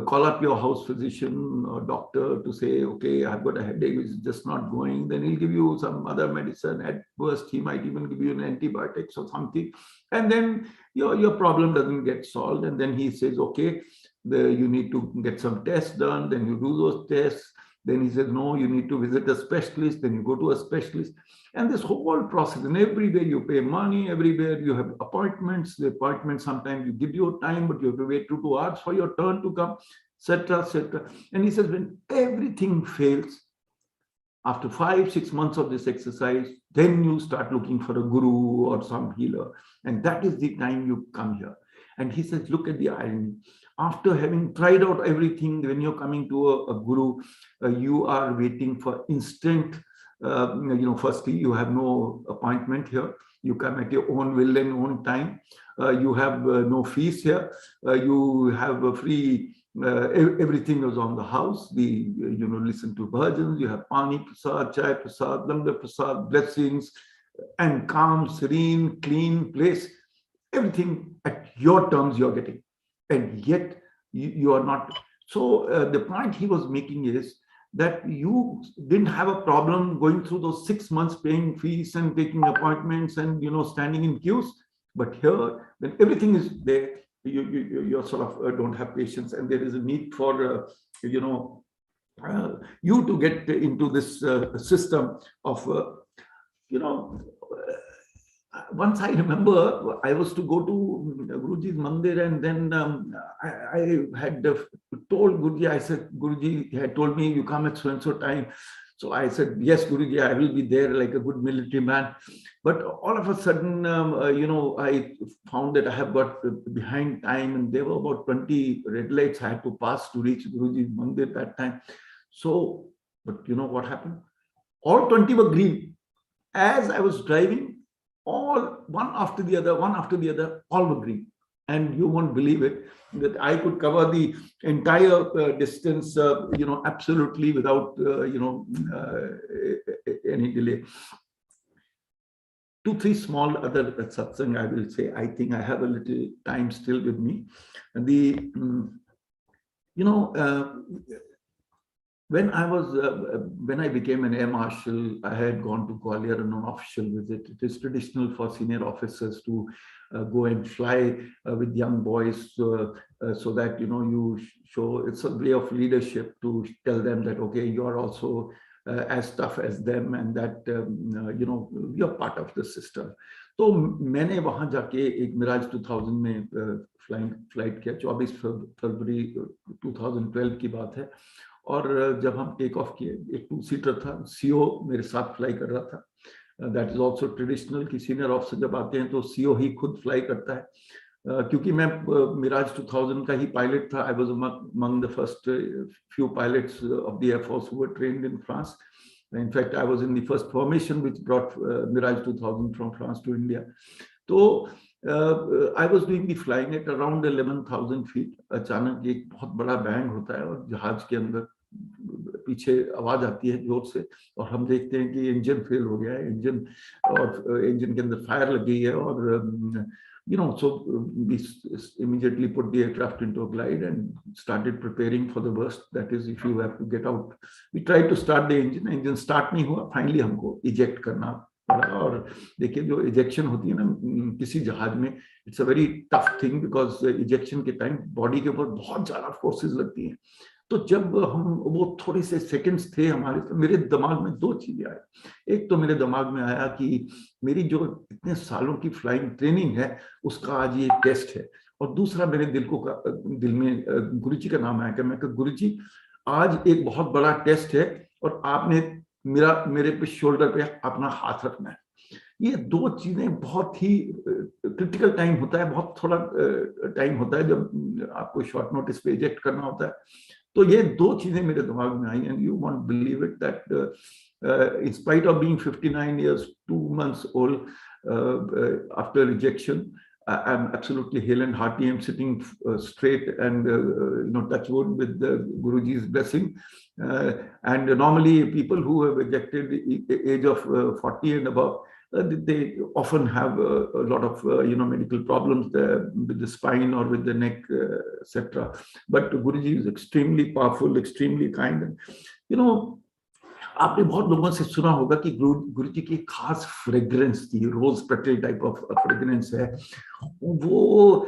call up your house physician or doctor to say, okay, I've got a headache which is just not going. Then he'll give you some other medicine. At worst, he might even give you an antibiotics or something. And then your problem doesn't get solved. And then he says, okay, you need to get some tests done. Then you do those tests. Then he says, no, you need to visit a specialist. Then you go to a specialist. And this whole process, and everywhere you pay money, everywhere you have appointments. The appointments, sometimes you give your time, but you have to wait 2 hours for your turn to come, etc., etc. And he says, when everything fails, after 5-6 months of this exercise, then you start looking for a guru or some healer. And that is the time you come here. And he says, look at the irony. After having tried out everything, when you're coming to a guru, you are waiting for instant, firstly, you have no appointment here. You come at your own will and own time. You have no fees here. You have a free, everything is on the house. Listen to bhajans, you have pani prasad, chai prasad, langar prasad, blessings, and calm, serene, clean place. Everything at your terms you're getting. And yet you are not. So the point he was making is that you didn't have a problem going through those 6 months paying fees and taking appointments and standing in queues. But here, when everything is there, you sort of don't have patience, and there is a need for you to get into this system of once I remember, I was to go to Guruji's mandir, and then I had told Guruji, I said, Guruji had told me, you come at so-and-so time. So I said, yes, Guruji, I will be there like a good military man. But all of a sudden, I found that I have got behind time, and there were about 20 red lights I had to pass to reach Guruji's mandir that time. So, but you know what happened? All 20 were green. As I was driving, all one after the other, all were green. And you won't believe it, that I could cover the entire distance, absolutely without, any delay. 2-3 small other satsang, I will say. I think I have a little time still with me. And when I became an Air Marshal, I had gone to Gwalior on an official visit. It is traditional for senior officers to go and fly with young boys so that, you show, it's a way of leadership to tell them that, okay, you are also as tough as them, and that we are part of the system. तो मैंने वहां जाके एक मिराज 2000 में flight किया, 24 फरवरी 2012 की बात है। और जब हम टेक ऑफ किए, एक 2-सीटर था, सीओ मेरे साथ फ्लाई कर रहा था। दैट इज ऑल्सो ट्रेडिशनल कि सीनियर ऑफिसर जब आते हैं तो सीओ ही खुद फ्लाई करता है। क्योंकि मैं मिराज 2000 का ही पायलट था। I was among the first few pilots of the Air Force who were trained in France. In fact, I was in the first formation which brought Mirage 2000 from France to India. So I was doing the flying at around 11,000 feet. अचानक एक बहुत बड़ा bang होता है और जहाज के अंदर पीछे आवाज आती है जोर से, और हम देखते हैं कि इंजन फेल हो गया है, इंजन के अंदर फायर लग गई है। और so we immediately put the aircraft into a glide and started preparing for the worst. That is, if you have to get out. We tried to start the engine start नहीं हुआ, finally हमको eject करना पड़ा। और देखिए, जो ejection होती है ना किसी जहाज में, it's a very tough thing, because ejection के टाइम बॉडी के ऊपर बहुत ज्यादा फोर्सेस लगती हैं। तो जब हम वो थोड़े से सेकंड्स थे हमारे, तो मेरे दिमाग में 2 चीजें आई। एक तो मेरे दिमाग में आया कि मेरी जो इतने सालों की फ्लाइंग ट्रेनिंग है उसका आज ये टेस्ट है। और दूसरा मेरे दिल में गुरुजी का नाम आया कि मैं गुरुजी आज एक बहुत बड़ा टेस्ट है और आपने मेरे पे शोल्डर पे अपना हाथ रखना है। ये 2 चीजें बहुत ही क्रिटिकल टाइम होता है, बहुत थोड़ा टाइम होता है जब आपको शॉर्ट नोटिस पे इजेक्ट करना होता है। तो ये 2 चीजें मेरे दिमाग में आई, and you won't believe it that in spite of being 59 years 2 months old after rejection, I'm absolutely hale and hearty. I'm sitting straight and touch wood with the Guruji's blessing. And normally people who have rejected the age of 40 and above, they often have a lot of medical problems with the spine or with the neck, etc. But Guruji is extremely powerful, extremely kind. And आपने बहुत लोगों से सुना होगा कि गुरुजी की खास fragrance थी, rose petal type of fragrance है वो।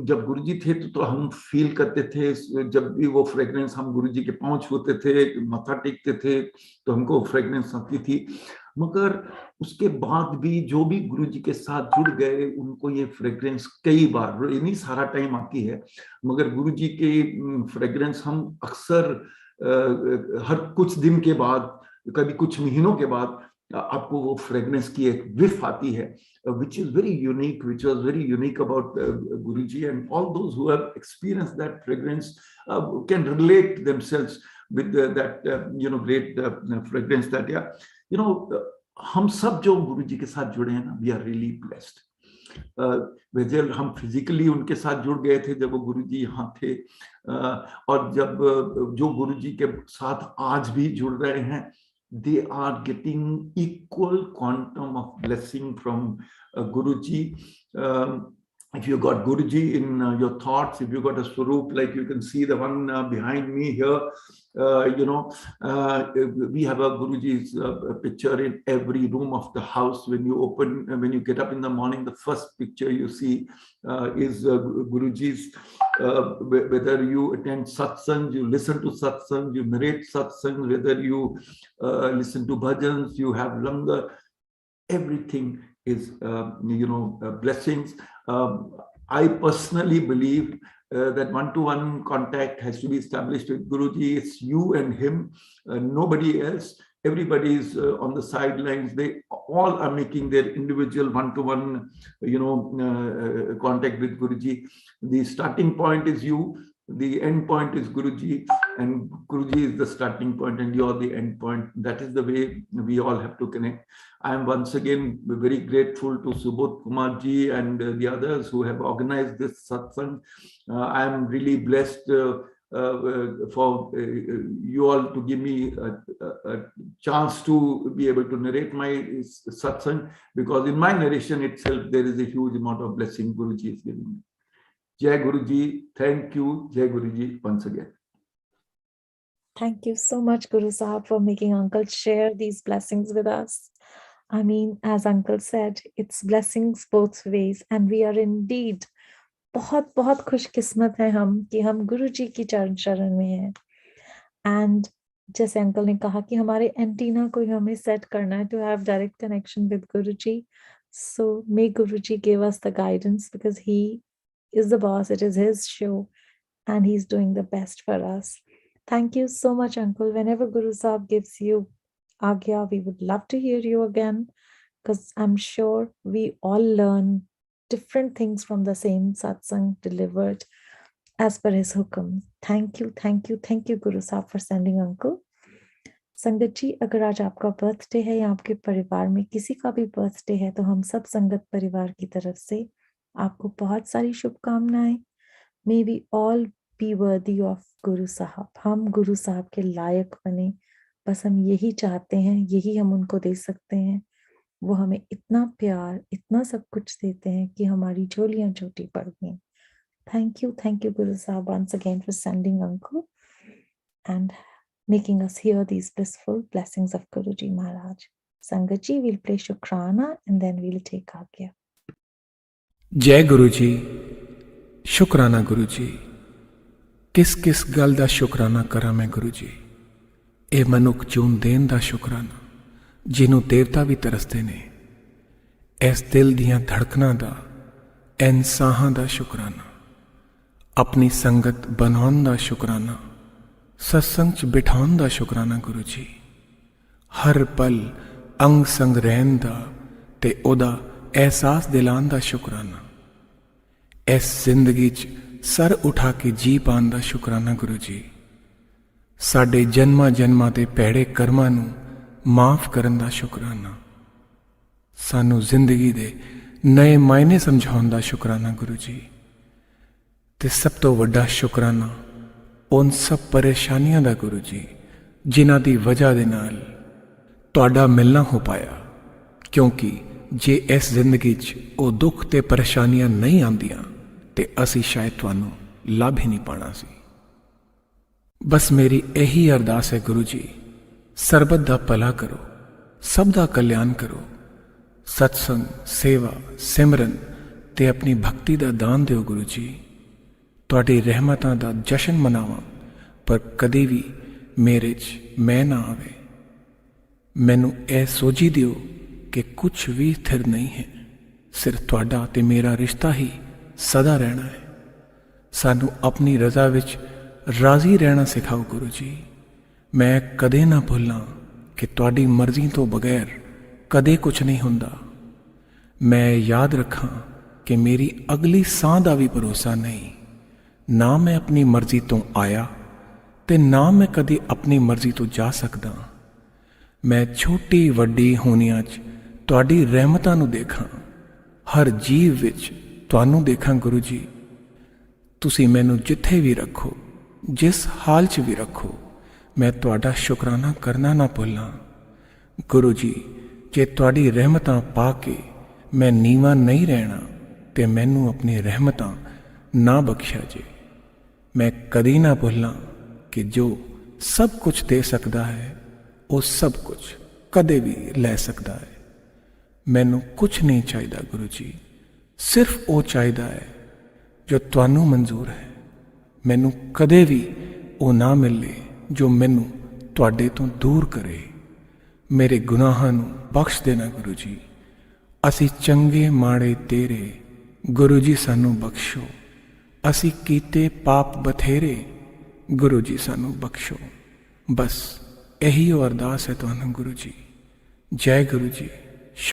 जब गुरुजी थे तो हम फील करते थे, जब भी वो फ्रेग्रेंस, हम गुरुजी के पांव छूते थे, माथा टेकते थे तो हमको फ्रेग्रेंस आती थी। मगर उसके बाद भी जो भी गुरुजी के साथ जुड़ गए उनको ये फ्रेग्रेंस कई बार, नहीं सारा टाइम आती है, मगर गुरुजी के फ्रेग्रेंस हम अक्सर हर कुछ दिन के बाद, कभी कुछ महीनों के बाद आपको वो फ्रेग्रेंस की एक विफ आती है, which is very unique, which was very unique about Guruji, and all those who have experienced that fragrance can relate themselves with that great fragrance that हम सब जो गुरुजी के साथ जुड़े हैं ना, we are really blessed. वैसे हम फिजिकली उनके साथ जुड़ गए थे जब वो गुरुजी यहाँ थे, और जब जो गुरुजी के साथ आज भी जुड़ रहे हैं, they are getting equal quantum of blessing from Guruji. If you got Guruji in your thoughts, if you got a swaroop, like you can see the one behind me here, we have a Guruji's picture in every room of the house. When you get up in the morning, the first picture you see is Guruji's. Whether you attend satsang, you listen to satsang, you narrate satsang, whether you listen to bhajans, you have langar, everything is blessings. I personally believe that one-to-one contact has to be established with Guruji. It's you and him, nobody else. Everybody is on the sidelines. They all are making their individual one-to-one, contact with Guruji. The starting point is you. The end point is Guruji, and Guruji is the starting point and you're the end point. That is the way we all have to connect. I am once again very grateful to Subodh Kumar ji and the others who have organized this satsang. I am really blessed for you all to give me a chance to be able to narrate my satsang, because in my narration itself there is a huge amount of blessing Guruji is giving me. Jai Guruji, thank you, Jai Guruji, once again. Thank you so much, Guru Sahab, for making Uncle share these blessings with us. I mean, as Uncle said, it's blessings both ways, and we are indeed बहुत बहुत खुशकिस्मत हैं हम कि हम गुरुजी की चरण शरण में हैं. And जैसे अंकल ने कहा कि हमारे एंटीना को हमें सेट करना है to have direct connection with Guruji. So may Guruji give us the guidance because he is the boss. It is his show and he's doing the best for us. Thank you so much, Uncle. Whenever Guru Sahib gives you agya, we would love to hear you again because I'm sure we all learn different things from the same satsang delivered as per his hukum. Thank you, thank you, thank you, Guru Sahib, for sending Uncle. संगत जी, अगर आज आपका birthday है या आपके परिवार में किसी का भी बर्थडे है तो हम सब संगत परिवार की तरफ से आपको बहुत सारी शुभकामनाएं. May we all be worthy of Guru Sahab. हम गुरु साहब के लायक बने, बस हम यही चाहते हैं, यही हम उनको दे सकते हैं. वो हमें इतना प्यार, इतना सब कुछ देते हैं कि हमारी झोलियां छोटी पड़ गई. थैंक यू गुरु साहब once again for sending Uncle and making us hear these blissful blessings of Guruji Maharaj. Sangatji, we'll play Shukrana and then we'll take Agya. जय गुरु जी. शुकराना गुरु जी. किस किस गल दा शुकराना करा मैं गुरु जी. ਇਹ ਮਨੁੱਖ ਜੂਨ ਦੇਣ ਦਾ ਸ਼ੁਕਰਾਨਾ ਜਿਹਨੂੰ ਦੇਵਤਾ ਵੀ ਤਰਸਦੇ ਨੇ. ਇਸ ਦਿਲ ਦੀਆਂ ਧੜਕਣਾਂ ਦਾ, ਐਨ ਸਾਹਾਂ ਦਾ ਸ਼ੁਕਰਾਨਾ. ਆਪਣੀ ਸੰਗਤ ਬਣਾਉਣ ਦਾ ਸ਼ੁਕਰਾਨਾ. सत्संग च बिठाउण दा शुकराना गुरु जी. हर पल अंग संग रहन दा ते ओदा एहसास दिलान दा शुकराना. इस जिंदगी च सर उठा के जी पान दा शुकराना गुरु जी. साडे जन्मा जन्मा दे भैड़े कर्मां नूं माफ करन दा शुकराना. सानू जिंदगी दे नए मायने समझाउण दा शुकराना गुरु जी. ते सब तो वड्डा शुकराना उन सब परेशानियां दा गुरु जी जिन्हां दी वजह दे नाल तुहाडा मिलना हो पाया. क्योंकि जे इस जिंदगी च वो दुख ते परेशानियां नहीं आंदियां ते असी शायद तुहानू लाभ ही नहीं पाना सी. बस मेरी यही अरदास है गुरु जी, सरबत दा भला करो, सब दा कल्याण करो. सत्संग, सेवा, सिमरन ते अपनी भक्ति दा दान दिओ गुरु जी. ਤੁਹਾਡੀ ਰਹਿਮਤਾਂ ਦਾ ਜਸ਼ਨ ਮਨਾਵਾਂ ਪਰ ਕਦੇ ਵੀ ਮੇਰੇ 'ਚ ਮੈਂ ਨਾ ਆਵੇ. ਮੈਨੂੰ ਇਹ ਸੋਝੀ ਦਿਓ ਕਿ ਕੁਝ ਵੀ ਸਥਿਰ ਨਹੀਂ ਹੈ. ਸਿਰਫ ਤੁਹਾਡਾ ਤੇ ਮੇਰਾ ਰਿਸ਼ਤਾ ਹੀ ਸਦਾ ਰਹਿਣਾ ਹੈ. ਸਾਨੂੰ ਆਪਣੀ ਰਜ਼ਾ ਵਿੱਚ ਰਾਜ਼ੀ ਰਹਿਣਾ ਸਿਖਾਓ ਗੁਰੂ ਜੀ. ਮੈਂ ਕਦੇ ਨਾ ਭੁੱਲਾਂ ਕਿ ਤੁਹਾਡੀ ਮਰਜ਼ੀ ਤੋਂ ਬਗੈਰ ਕਦੇ ਕੁਝ ਨਹੀਂ ਹੁੰਦਾ. ਮੈਂ ਯਾਦ ਰੱਖਾਂ ਕਿ ਮੇਰੀ ਅਗਲੀ ਸਾਹ ਦਾ ਵੀ ਭਰੋਸਾ ਨਹੀਂ. ना मैं अपनी मर्जी तो आया ते ना मैं कदी अपनी मर्जी तो जा सकदा. मैं छोटी वड्डी होनियां च तुहाडी रहमतां नूं देखां. हर जीव विच तुहानूं देखां गुरु जी. तुसीं मैनूं जिथे भी रखो, जिस हाल च भी रखो, मैं तुहाडा शुकराना करना ना भुल्लां. गुरु जी, जे तुहाडी रहमतां पा के मैं नीवां नहीं रहना ते मैनूं अपनी रहमतां ना बख्शा जे. मैं कदी ना भुल्लां कि जो सब कुछ दे सकता है वो सब कुछ कदे भी लै सकता है. मैनू कुछ नहीं चाहिए गुरु जी, सिर्फ वो चाहिए है जो तुहानू मंजूर है. मैनू कदे भी वो ना मिले जो मैनू तुहाडे तो दूर करे. मेरे गुनाहां नू बख्श देना गुरु जी. असी चंगे माड़े तेरे, गुरु जी सानू बख्शो. असी कीते पाप बथेरे, गुरु जी सानू बख्शो. बस यही अरदास है तुहानू गुरु जी. जय गुरु जी.